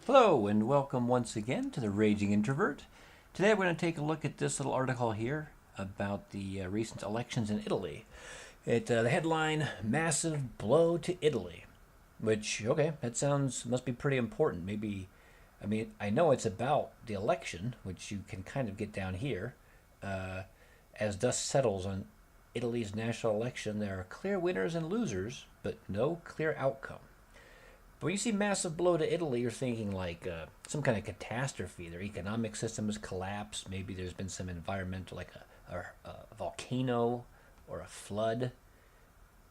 Hello and welcome once again to the Raging Introvert. Today we're going to take a look at this little article here about the recent elections in Italy. The headline, Massive Blow to Italy, which, okay, that must be pretty important. I know it's about the election, which you can kind of get down here. As dust settles on Italy's national election, there are clear winners and losers, but no clear outcome. But when you see massive blow to Italy, you're thinking like some kind of catastrophe. Their economic system has collapsed. Maybe there's been some environmental, like a volcano or a flood.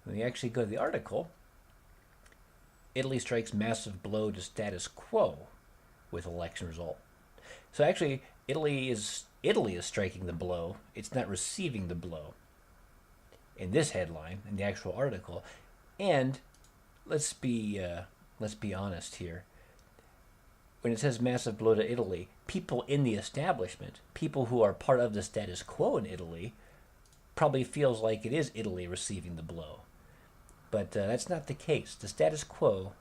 When you actually go to the article, Italy strikes massive blow to status quo with election result. So actually, Italy is striking the blow. It's not receiving the blow. In this headline, in the actual article, and let's be honest here. When it says massive blow to Italy, people in the establishment, people who are part of the status quo in Italy, probably feels like it is Italy receiving the blow. But that's not the case. The status quo,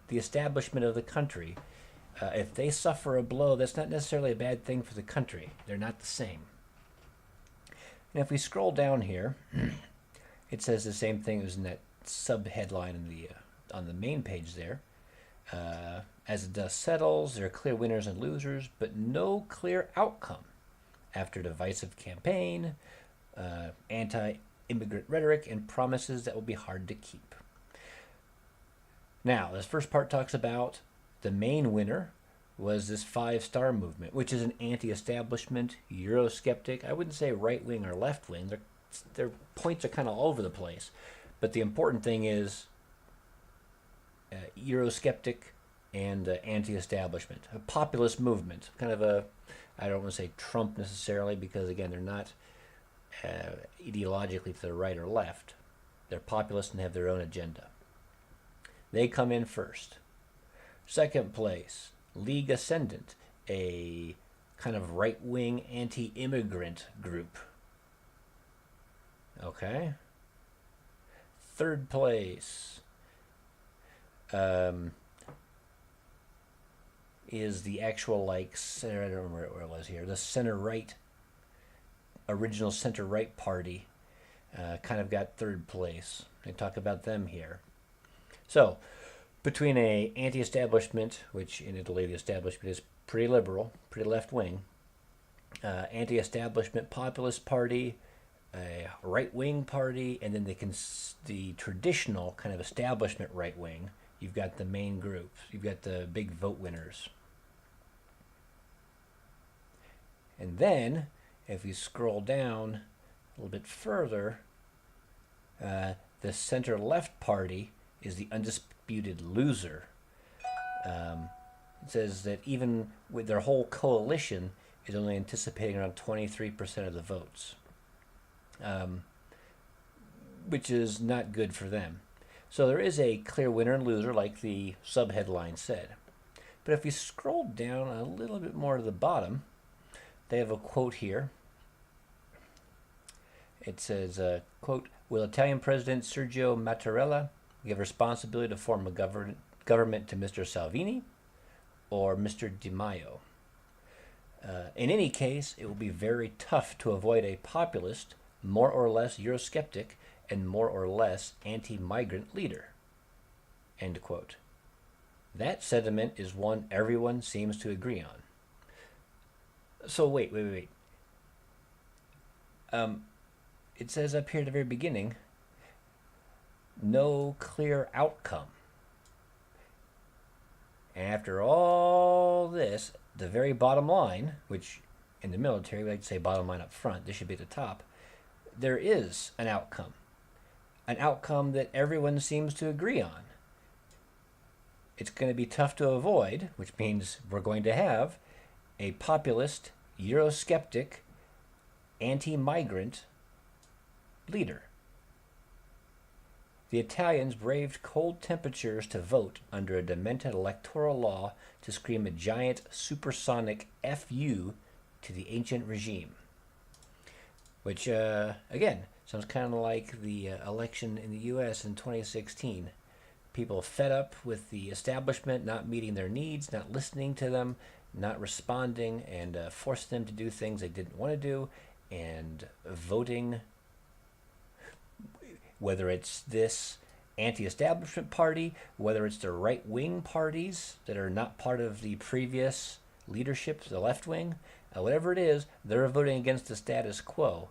the establishment of the country, if they suffer a blow, that's not necessarily a bad thing for the country. They're not the same. And if we scroll down here, it says the same thing as in that sub-headline on the main page there. As the dust settles, there are clear winners and losers, but no clear outcome after divisive campaign, anti-immigrant rhetoric, and promises that will be hard to keep. Now, this first part talks about the main winner was this five-star movement, which is an anti-establishment, Eurosceptic. I wouldn't say right-wing or left-wing. Their points are kind of all over the place. But the important thing is Eurosceptic and anti-establishment, a populist movement, kind of I don't want to say Trump necessarily, because again, they're not ideologically to the right or left. They're populist and have their own agenda. They come in first. Second place, League Ascendant, a kind of right-wing anti-immigrant group. Okay. Third place is the actual I don't remember where it was here, the center-right, original center-right party, kind of got third place. They talk about them here. So, between a anti-establishment, which in Italy the establishment is pretty liberal, pretty left-wing, anti-establishment populist party, a right-wing party, and then the traditional kind of establishment right-wing, you've got the main group. You've got the big vote winners. And then, if we scroll down a little bit further, the center-left party is the undisputed loser. It says that even with their whole coalition is only anticipating around 23% of the votes, which is not good for them. So there is a clear winner and loser, like the subheadline said. But if you scroll down a little bit more to the bottom, they have a quote here. It says, quote, "Will Italian President Sergio Mattarella give responsibility to form a government to Mr. Salvini or Mr. Di Maio? In any case, it will be very tough to avoid a populist, more or less Eurosceptic, and more or less anti-migrant leader." End quote. That sentiment is one everyone seems to agree on. So wait. It says up here at the very beginning, no clear outcome. And after all this, the very bottom line, which in the military we like to say bottom line up front, this should be at the top, there is an outcome that everyone seems to agree on. It's going to be tough to avoid, which means we're going to have a populist, Eurosceptic, anti-migrant leader. The Italians braved cold temperatures to vote under a demented electoral law to scream a giant supersonic FU to the ancient regime. Which, again, sounds kind of like the election in the U.S. in 2016. people fed up with the establishment not meeting their needs, not listening to them, not responding, and forced them to do things they didn't want to do, and voting, whether it's this anti-establishment party, whether it's the right-wing parties that are not part of the previous leadership, the left wing, whatever it is, they're voting against the status quo.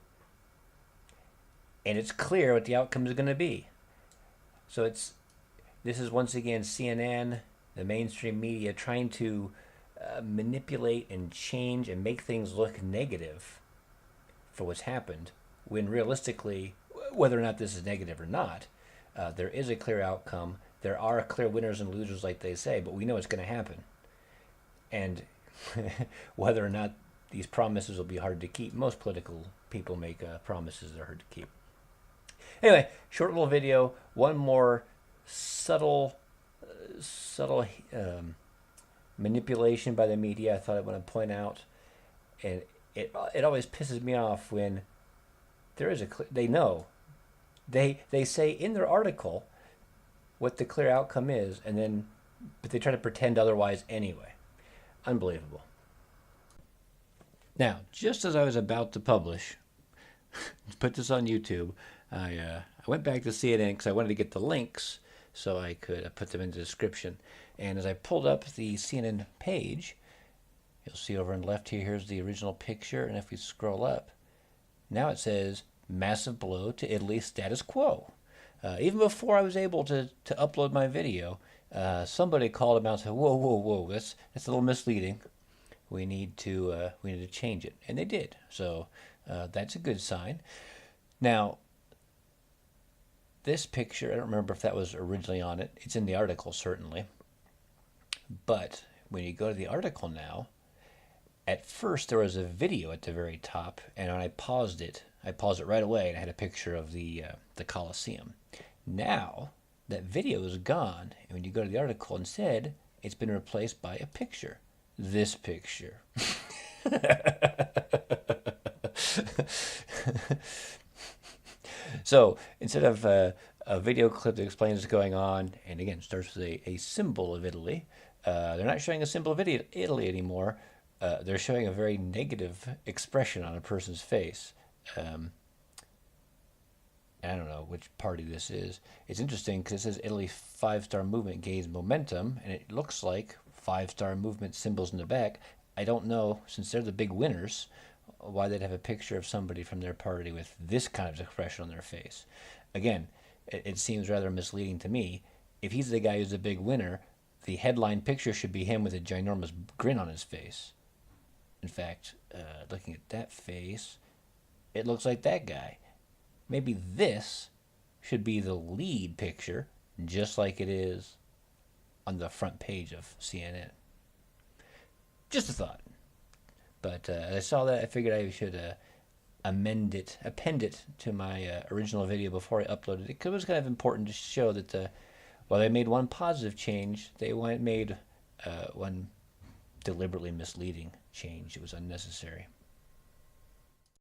And it's clear what the outcome is going to be. So this is once again CNN, the mainstream media, trying to manipulate and change and make things look negative for what's happened, when realistically, whether or not this is negative or not, there is a clear outcome. There are clear winners and losers, like they say, but we know it's going to happen. And whether or not these promises will be hard to keep, most political people make promises that are hard to keep. Anyway, short little video, one more subtle manipulation by the media I thought I want to point out. And it always pisses me off when there is they know. They say in their article what the clear outcome is, but they try to pretend otherwise anyway. Unbelievable. Now, just as I was about to publish, put this on YouTube, I went back to CNN because I wanted to get the links so I could put them in the description. And as I pulled up the CNN page, you'll see over on the left here, here's the original picture. And if we scroll up, now it says, massive blow to Italy's status quo. Even before I was able to upload my video, somebody called about and said, whoa, that's a little misleading. We need to change it. And they did. So that's a good sign. Now, this picture, I don't remember if that was originally on it. It's in the article, certainly. But when you go to the article now, at first there was a video at the very top, and when I paused it right away, and I had a picture of the Colosseum. Now, that video is gone, and when you go to the article instead, it's been replaced by a picture. This picture. So instead of a video clip that explains what's going on, and again starts with a symbol of Italy, they're not showing a symbol of Italy anymore. They're showing a very negative expression on a person's face. I don't know which party this is. It's interesting because it says Italy's 5-star movement gains momentum, and it looks like 5-star movement symbols in the back. I don't know, since they're the big winners, why they'd have a picture of somebody from their party with this kind of expression on their face. Again, it seems rather misleading to me. If he's the guy who's the big winner, the headline picture should be him with a ginormous grin on his face. In fact, looking at that face, it looks like that guy. Maybe this should be the lead picture, just like it is on the front page of CNN. Just a thought. But I saw that, I figured I should append it to my original video before I uploaded it, because it was kind of important to show that while they made one positive change, they made one deliberately misleading change. It was unnecessary.